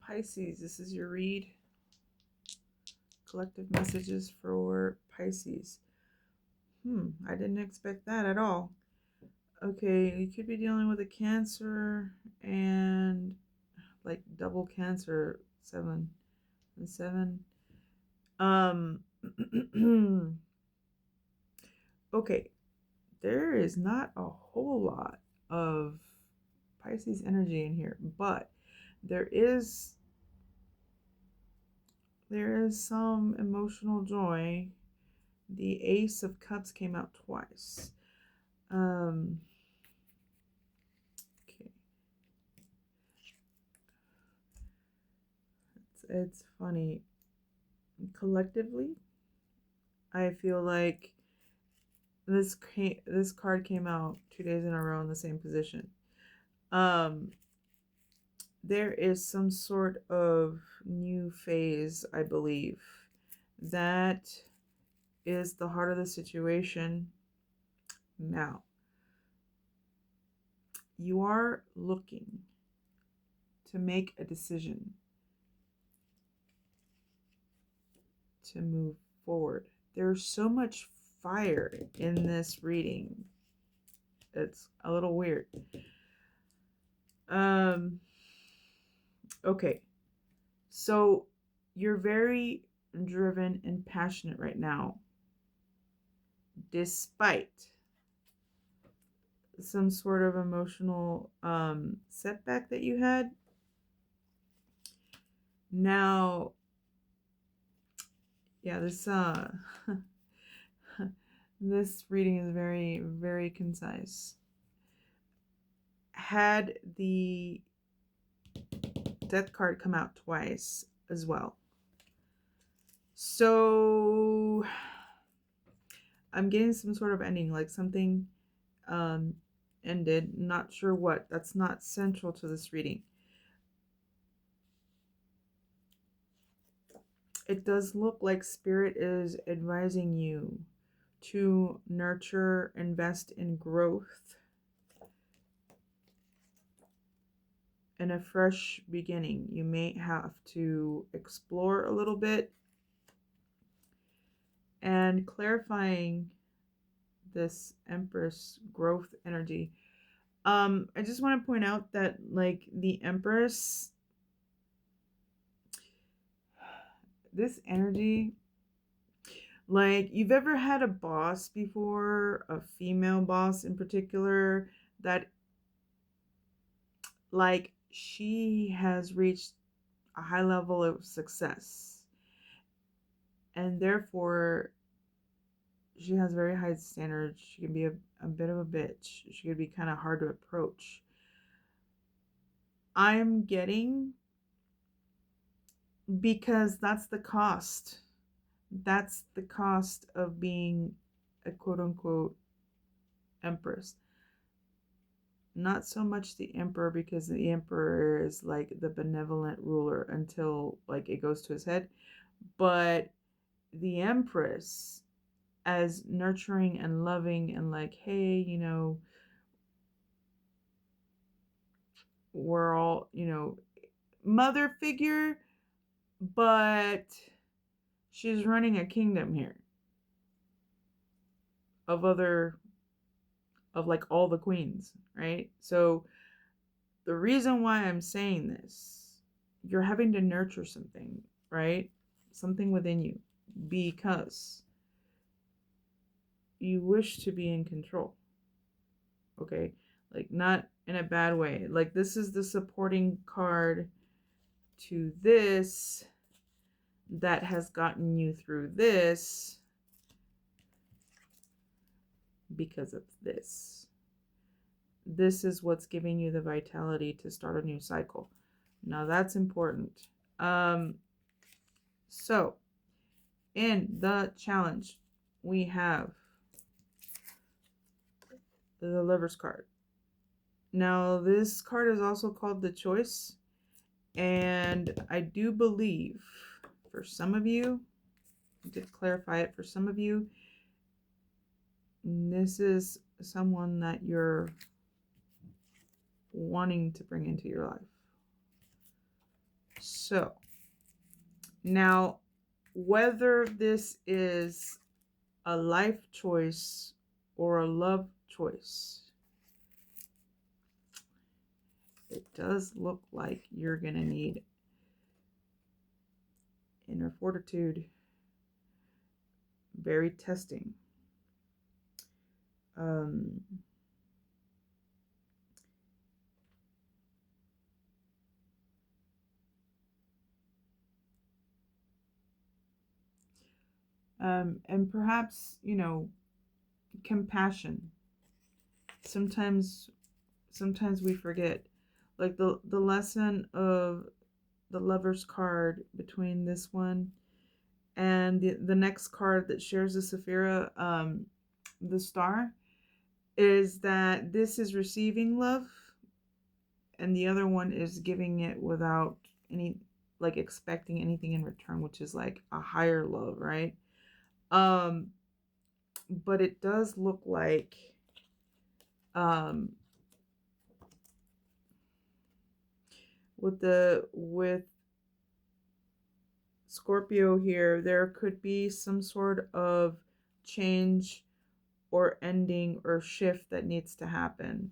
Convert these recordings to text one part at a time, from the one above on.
Pisces, this is your read. Collective messages for Pisces. I didn't expect that at all. Okay, you could be dealing with a Cancer and like double Cancer, 7 and 7. Okay, there is not a whole lot of Pisces energy in here, but there is some emotional joy. The Ace of Cups came out twice. Okay. It's funny. Collectively, I feel like this card came out 2 days in a row in the same position. There is some sort of new phase, I believe, that is the heart of the situation now. You are looking to make a decision to move forward. There's so much fire in this reading. It's a little weird. Okay. So you're very driven and passionate right now, despite some sort of emotional setback that you had. Now, yeah, this this reading is very, very concise. Had the Death card come out twice as well. So I'm getting some sort of ending, like something ended, not sure what. That's not central to this reading. It does look like Spirit is advising you to nurture, invest in growth and a fresh beginning. You may have to explore a little bit and clarifying this Empress growth energy. I just want to point out that like the Empress, this energy, like you've ever had a boss before, a female boss in particular, that like she has reached a high level of success and therefore she has very high standards. She can be a bit of a bitch. She can be kind of hard to approach. I'm getting, because that's the cost. That's the cost of being a quote unquote empress. Not so much the emperor, because the emperor is like the benevolent ruler until like it goes to his head, but the empress as nurturing and loving and like, hey, you know, we're all, you know, mother figure, but she's running a kingdom here of other, of like all the queens, right? So the reason why I'm saying this, you're having to nurture something, right? Something within you, because you wish to be in control. Okay? Like not in a bad way. Like this is the supporting card to this that has gotten you through this because of this. This is what's giving you the vitality to start a new cycle. Now that's important. So in the challenge, we have the Lover's card. Now this card is also called the Choice, and I do believe for some of you, to clarify it, for some of you, this is someone that you're wanting to bring into your life. So now, whether this is a life choice or a love choice, it does look like you're going to need inner fortitude, very testing. And perhaps, compassion. Sometimes we forget, like the lesson of the Lover's card between this one and the next card that shares the Sephira, the Star, is that this is receiving love and the other one is giving it without any, like, expecting anything in return, which is like a higher love, right? But it does look like with Scorpio here, there could be some sort of change or ending or shift that needs to happen.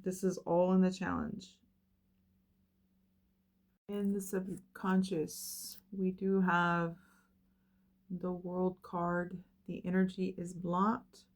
This is all in the challenge. In the subconscious, we do have the World card. The energy is blocked.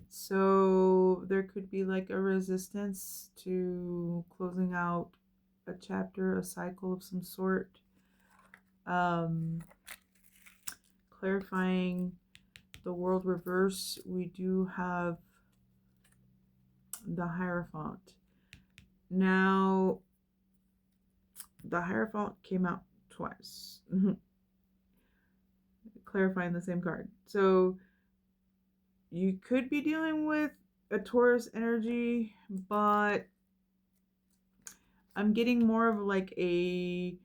So there could be like a resistance to closing out a chapter, a cycle of some sort. Clarifying the World reverse, we do have the Hierophant. Now, the Hierophant came out twice. Clarifying the same card. So you could be dealing with a Taurus energy, but I'm getting more of like a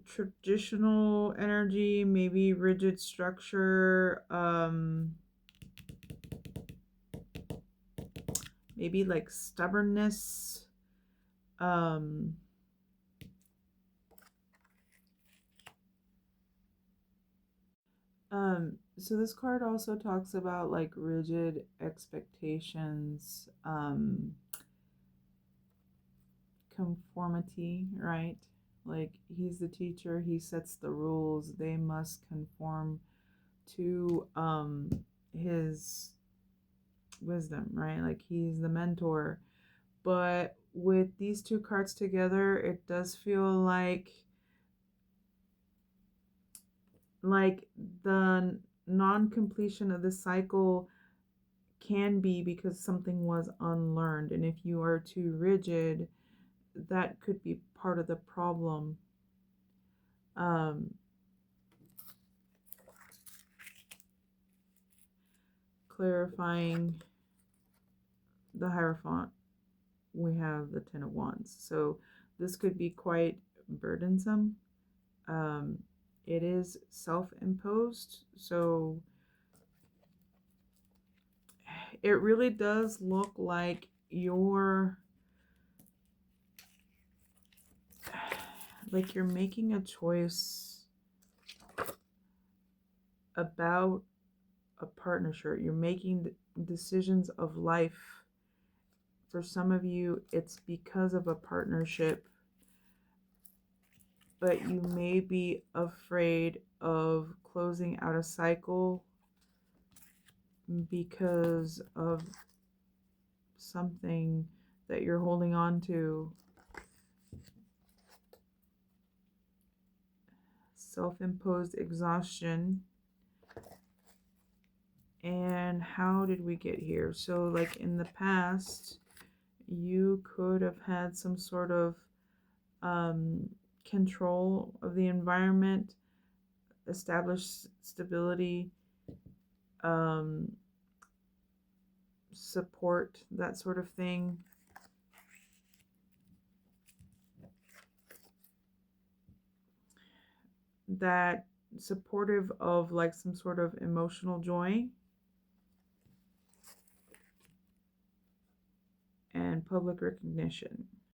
traditional energy, maybe rigid structure, maybe like stubbornness. So this card also talks about like rigid expectations, conformity, right? Like he's the teacher, he sets the rules, they must conform to his wisdom, right? Like he's the mentor. But with these two cards together, it does feel like the non-completion of the cycle can be because something was unlearned, and if you are too rigid, that could be part of the problem. Clarifying the Hierophant, we have the Ten of Wands, so this could be quite burdensome. It is self-imposed, so it really does look like you're making a choice about a partnership. You're making decisions of life. For some of you, it's because of a partnership, but you may be afraid of closing out a cycle because of something that you're holding on to. Self-imposed exhaustion. And how did we get here? So like in the past, you could have had some sort of control of the environment, established stability, support, that sort of thing. That supportive of like some sort of emotional joy and public recognition.